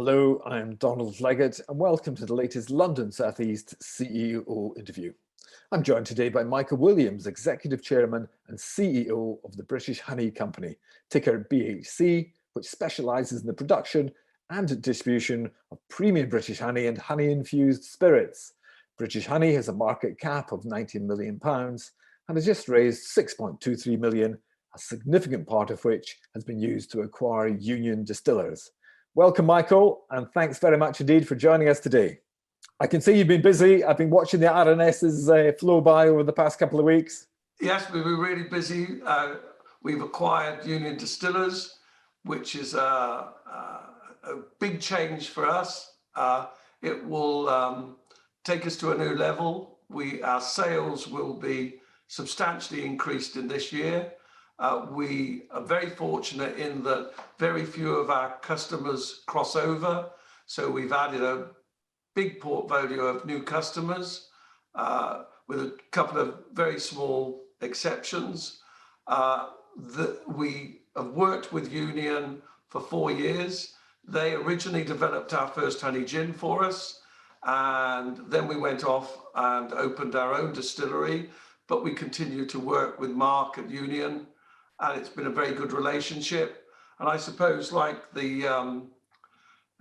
Hello, I'm Donald Leggett and welcome to the latest London South East CEO interview. I'm joined today by Michael Williams, Executive Chairman and CEO of the British Honey Company, ticker BHC, which specialises in the production and distribution of premium British honey and honey-infused spirits. British Honey has a market cap of £19 million and has just raised £6.23 million, a significant part of which has been used to acquire Union Distillers. Welcome, Michael, and thanks very much indeed for joining us today. I can see you've been busy. I've been watching the RNSs flow by over the past couple of weeks. Yes, we've been really busy. We've acquired Union Distillers, which is a big change for us. It will take us to a new level. Our sales will be substantially increased in this year. We are very fortunate in that very few of our customers cross over. So we've added a big portfolio of new customers with a couple of very small exceptions. We have worked with Union for 4 years. They originally developed our first honey gin for us, and then we went off and opened our own distillery, but we continue to work with Mark at Union, and it's been a very good relationship. And I suppose, like the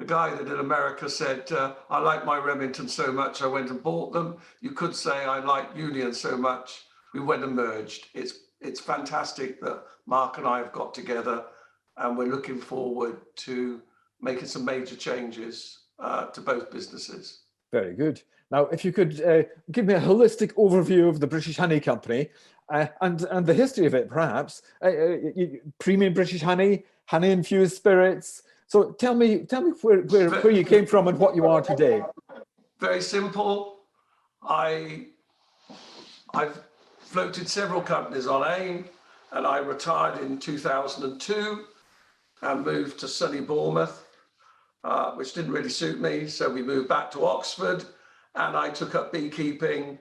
guy that in America said, I like my Remington so much I went and bought them, you could say I like Union so much we went and merged. It's fantastic that Mark and I have got together, and we're looking forward to making some major changes to both businesses. Very good. Now, if you could give me a holistic overview of the British Honey Company and the history of it, perhaps. Premium British honey, honey-infused spirits. So tell me where you came from and what you are today. Very simple. I've floated several companies on AIM, and I retired in 2002 and moved to sunny Bournemouth, which didn't really suit me. So we moved back to Oxford, and I took up beekeeping,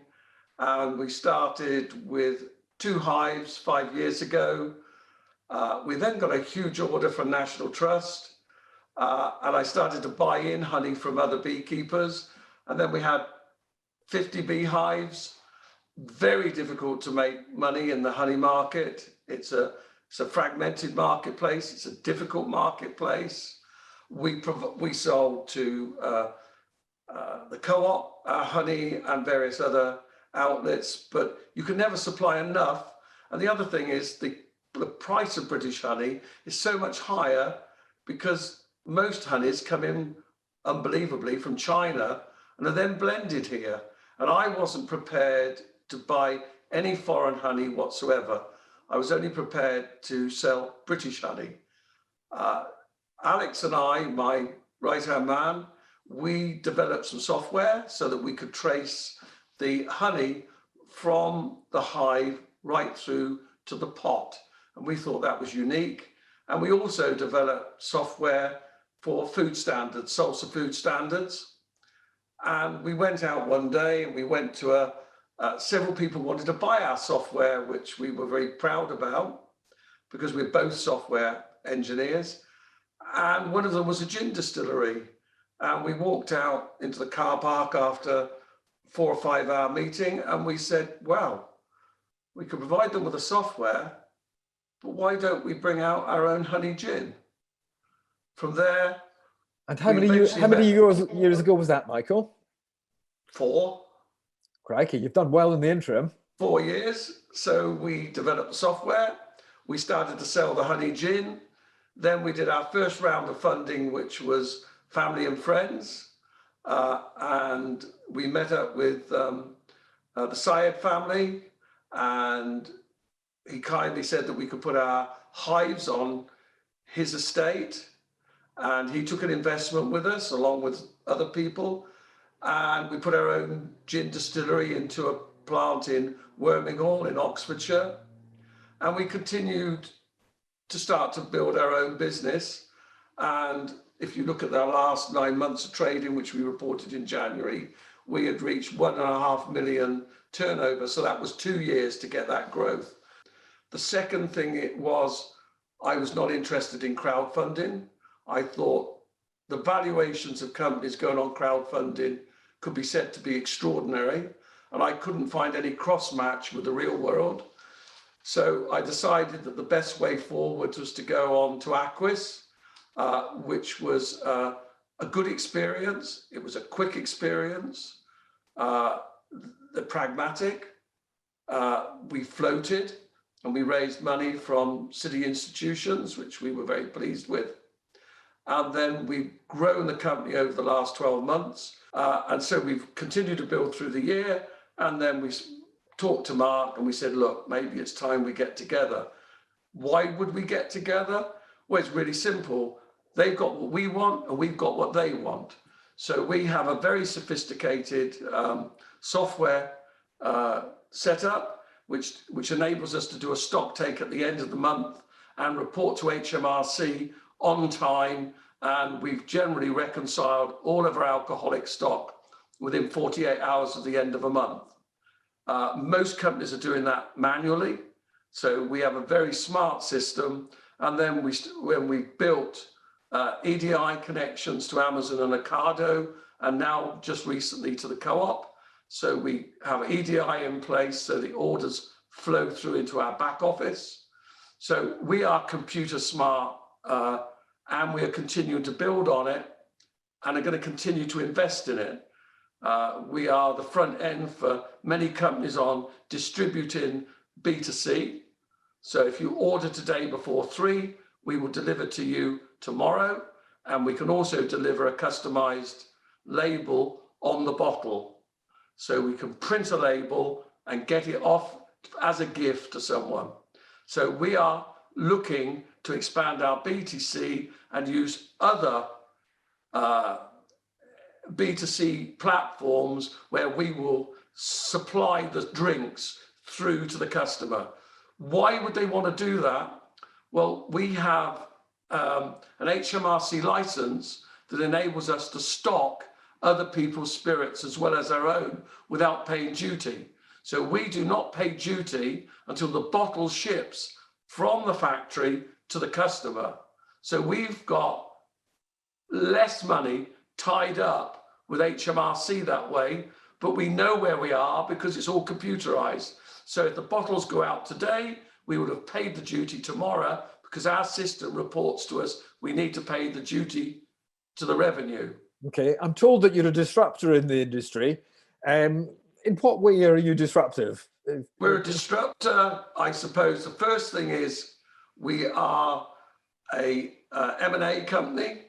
and we started with 2 hives 5 years ago. We then got a huge order from National Trust, and I started to buy in honey from other beekeepers, and then we had 50 beehives. Very difficult to make money in the honey market. It's a fragmented marketplace. It's a difficult marketplace. We sold to the co-op, honey, and various other outlets, but you can never supply enough. And the other thing is the price of British honey is so much higher because most honeys come in unbelievably from China and are then blended here. And I wasn't prepared to buy any foreign honey whatsoever. I was only prepared to sell British honey. Alex and I, my right-hand man, we developed some software so that we could trace the honey from the hive right through to the pot. And we thought that was unique. And we also developed software for food standards, salsa food standards. And we went out one day and we went to several people wanted to buy our software, which we were very proud about because we're both software engineers. And one of them was a gin distillery. And we walked out into the car park after 4 or 5 hour meeting, and we said, wow, we could provide them with the software, but why don't we bring out our own honey gin? From there. And how many years ago was that, Michael? 4. Crikey, you've done well in the interim. 4 years. So we developed the software. We started to sell the honey gin. Then we did our first round of funding, which was family and friends. And we met up with the Syed family, and he kindly said that we could put our hives on his estate. And he took an investment with us along with other people. And we put our own gin distillery into a plant in Worminghall in Oxfordshire. And we continued to start to build our own business. And if you look at our last 9 months of trading, which we reported in January, we had reached 1.5 million turnover. So that was 2 years to get that growth. The second thing I was not interested in crowdfunding. I thought the valuations of companies going on crowdfunding could be said to be extraordinary, and I couldn't find any cross match with the real world. So I decided that the best way forward was to go on to Aquis, which was a good experience. It was a quick experience. They're pragmatic. We floated and we raised money from city institutions, which we were very pleased with. And then we've grown the company over the last 12 months. And so we've continued to build through the year. And then we talked to Mark and we said, look, maybe it's time we get together. Why would we get together? Well, it's really simple. They've got what we want and we've got what they want. So we have a very sophisticated software setup, which enables us to do a stock take at the end of the month and report to HMRC on time. And we've generally reconciled all of our alcoholic stock within 48 hours of the end of a month. Most companies are doing that manually. So we have a very smart system. And then when we built EDI connections to Amazon and Ocado, and now just recently to the co-op. So we have EDI in place so the orders flow through into our back office. So we are computer smart and we are continuing to build on it and are going to continue to invest in it. We are the front end for many companies on distributing B2C. So if you order today before 3, we will deliver to you tomorrow. And we can also deliver a customized label on the bottle. So we can print a label and get it off as a gift to someone. So we are looking to expand our B2C and use other B2C platforms where we will supply the drinks through to the customer. Why would they want to do that? Well, we have an HMRC license that enables us to stock other people's spirits as well as our own without paying duty. So we do not pay duty until the bottle ships from the factory to the customer. So we've got less money tied up with HMRC that way, but we know where we are because it's all computerized. So if the bottles go out today, we would have paid the duty tomorrow because our system reports to us we need to pay the duty to the revenue. Okay, I'm told that you're a disruptor in the industry. In what way are you disruptive? We're a disruptor, I suppose. The first thing is we are a M&A company.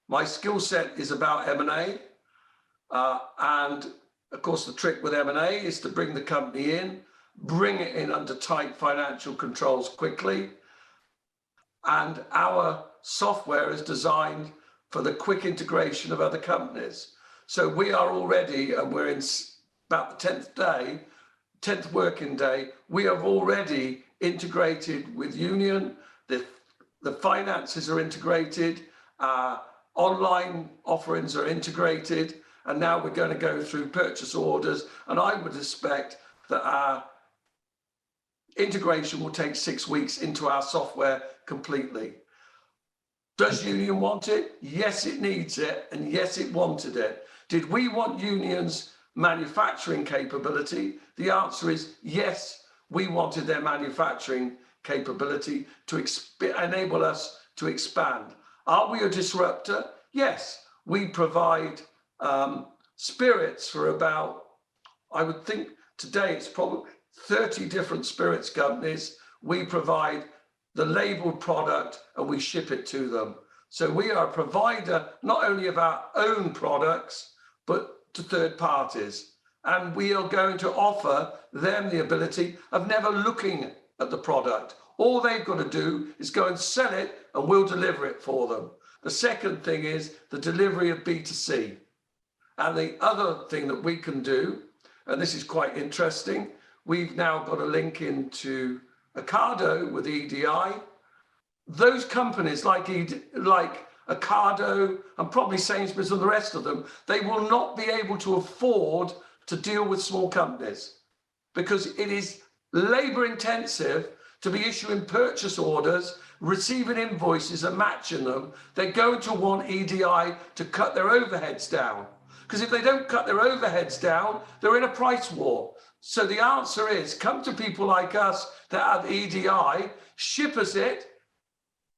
My skill set is about M&A. And of course, the trick with M&A is to bring the company in, bring it in under tight financial controls quickly. And our software is designed for the quick integration of other companies. So we are already, and we're in about the 10th working day, we have already integrated with Union. The finances are integrated, online offerings are integrated, and now we're going to go through purchase orders. And I would expect that our integration will take 6 weeks into our software completely. Does Union want it? Yes, it needs it. And yes, it wanted it. Did we want Union's manufacturing capability? The answer is yes, we wanted their manufacturing capability to enable us to expand. Are we a disruptor? Yes, we provide spirits for about, I would think today it's probably 30 different spirits companies. We provide the labeled product and we ship it to them. So we are a provider not only of our own products, but to third parties. And we are going to offer them the ability of never looking at the product. All they've got to do is go and sell it and we'll deliver it for them. The second thing is the delivery of B2C. And the other thing that we can do, and this is quite interesting, we've now got a link into Ocado with EDI. Those companies like Ocado and probably Sainsbury's and the rest of them, they will not be able to afford to deal with small companies because it is labor intensive to be issuing purchase orders, receiving invoices and matching them, they're going to want EDI to cut their overheads down. Because if they don't cut their overheads down, they're in a price war. So the answer is come to people like us that have EDI, ship us it,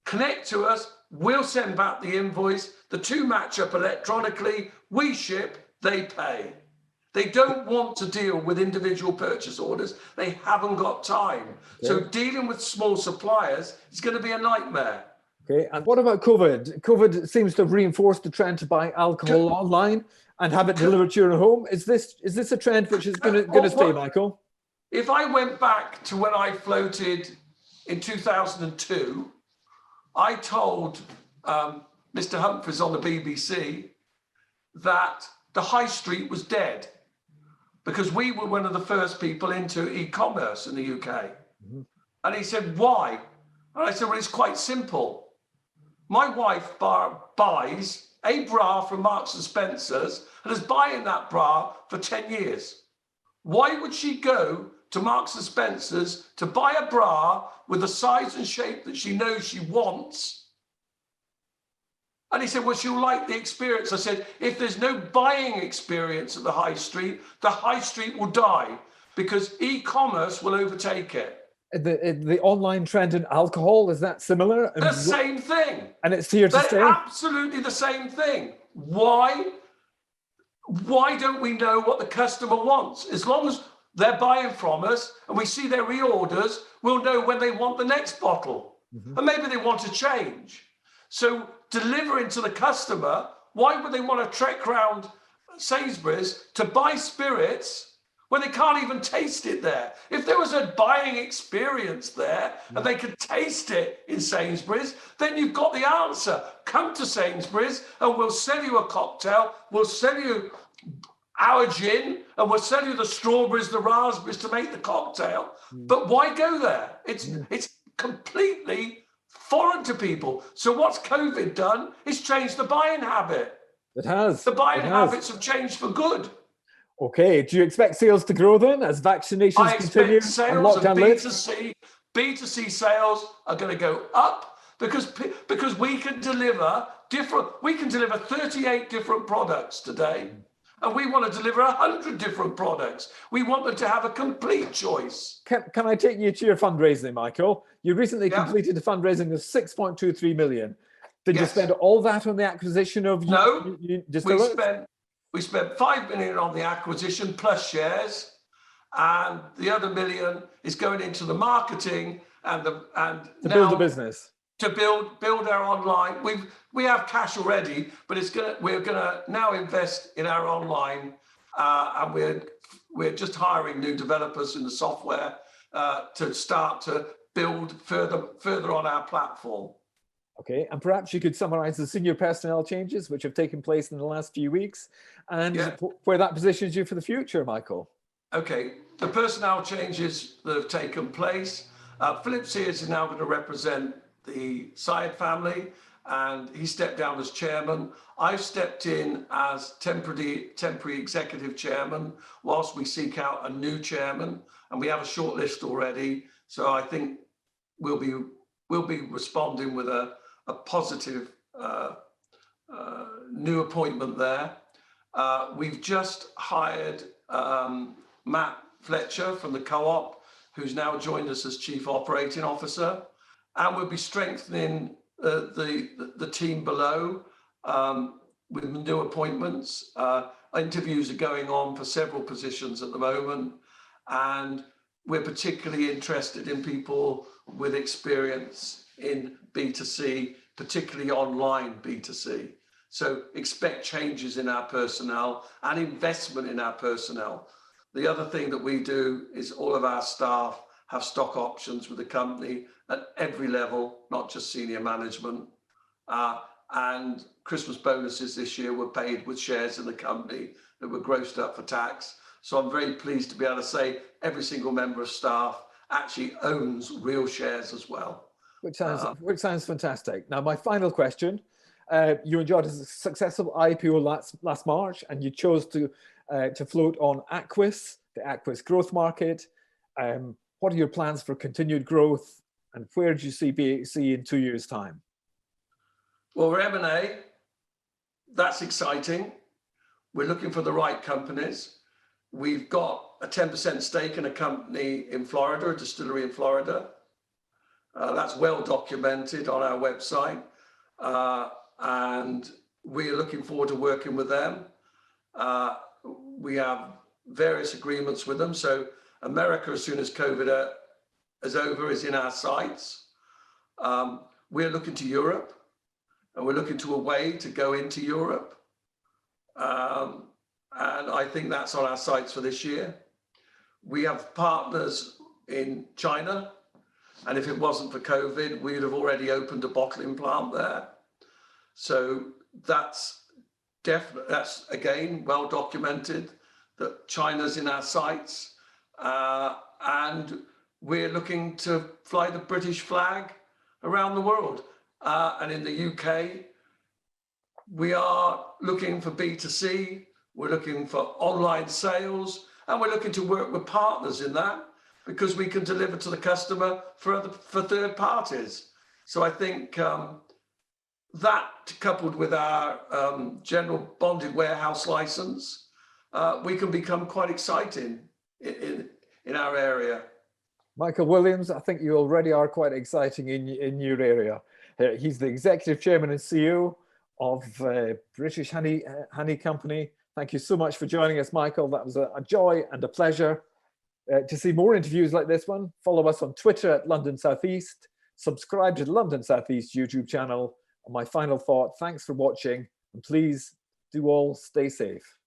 connect to us, we'll send back the invoice, the two match up electronically, we ship, they pay. They don't want to deal with individual purchase orders. They haven't got time. Okay. So dealing with small suppliers is going to be a nightmare. Okay, and what about COVID? COVID seems to have reinforced the trend to buy alcohol online and have it delivered to your home. Is this a trend which is going to stay, Michael? If I went back to when I floated in 2002, I told Mr. Humphries on the BBC that the high street was dead because we were one of the first people into e-commerce in the UK. Mm-hmm. And he said, why? And I said, well, it's quite simple. My wife buys a bra from Marks and Spencer's and is buying that bra for 10 years. Why would she go to Marks and Spencer's to buy a bra with the size and shape that she knows she wants? And he said, well, she'll like the experience. I said, if there's no buying experience at the high street will die because e-commerce will overtake it. The online trend in alcohol, is that similar? The same thing. And it's here to stay? Absolutely the same thing. Why don't we know what the customer wants? As long as they're buying from us and we see their reorders, we'll know when they want the next bottle. Mm-hmm. And maybe they want to change. So delivering to the customer, why would they want to trek around Sainsbury's to buy spirits when they can't even taste it there? If there was a buying experience there and they could taste it in Sainsbury's, then you've got the answer. Come to Sainsbury's and we'll sell you a cocktail, we'll sell you our gin, and we'll sell you the strawberries, the raspberries to make the cocktail. But why go there? It's completely foreign to people. So what's COVID done is changed the buying habit. It has. The buying habits have changed for good. Okay, do you expect sales to grow then as vaccinations continue? Sales and B2C sales are going to go up because we can deliver 38 different products today. And we want to deliver 100 different products. We want them to have a complete choice. Can I take you to your fundraising, Michael? You recently completed a fundraising of 6.23 million. Did you spend all that on the acquisition of Distillery? We spent 5 million on the acquisition plus shares, and the other million is going into the marketing and to build the business. To build our online. We have cash already, but we're gonna now invest in our online, and we're just hiring new developers in the software to start to build further on our platform. Okay, and perhaps you could summarize the senior personnel changes which have taken place in the last few weeks and where that positions you for the future, Michael. Okay, the personnel changes that have taken place. Philip Sears is now going to represent the Syed family, and he stepped down as chairman. I've stepped in as temporary executive chairman whilst we seek out a new chairman, and we have a short list already. So I think we'll be responding with a positive new appointment there. We've just hired Matt Fletcher from the Co-op, who's now joined us as Chief Operating Officer. And we'll be strengthening the team below with new appointments. Interviews are going on for several positions at the moment. And we're particularly interested in people with experience in B2C, particularly online B2C. So expect changes in our personnel and investment in our personnel. The other thing that we do is all of our staff have stock options with the company at every level, not just senior management. And Christmas bonuses this year were paid with shares in the company that were grossed up for tax. So I'm very pleased to be able to say every single member of staff actually owns real shares as well. Which sounds fantastic. Now, my final question, you enjoyed a successful IPO last March, and you chose to float on Aquis, the Aquis growth market. what are your plans for continued growth, and where do you see in 2 years' time? Well, we're M&A. That's exciting. We're looking for the right companies. We've got a 10% stake in a company in Florida, a distillery in Florida. That's well documented on our website. And we're looking forward to working with them. We have various agreements with them. So America, as soon as COVID is over, is in our sights. We're looking to Europe, and we're looking to a way to go into Europe. And I think that's on our sights for this year. We have partners in China, and if it wasn't for COVID, we would have already opened a bottling plant there. So that's again well documented that China's in our sights, and we're looking to fly the British flag around the world. And in the UK, we are looking for B2C, we're looking for online sales, and we're looking to work with partners in that, because we can deliver to the customer for third parties. So I think that, coupled with our general bonded warehouse license, we can become quite exciting in our area. Michael Williams, I think you already are quite exciting in your area. He's the Executive Chairman and CEO of British Honey Company. Thank you so much for joining us, Michael. That was a joy and a pleasure. To see more interviews like this one, follow us on Twitter at London Southeast, subscribe to the London Southeast YouTube channel. And my final thought, thanks for watching, and please do all stay safe.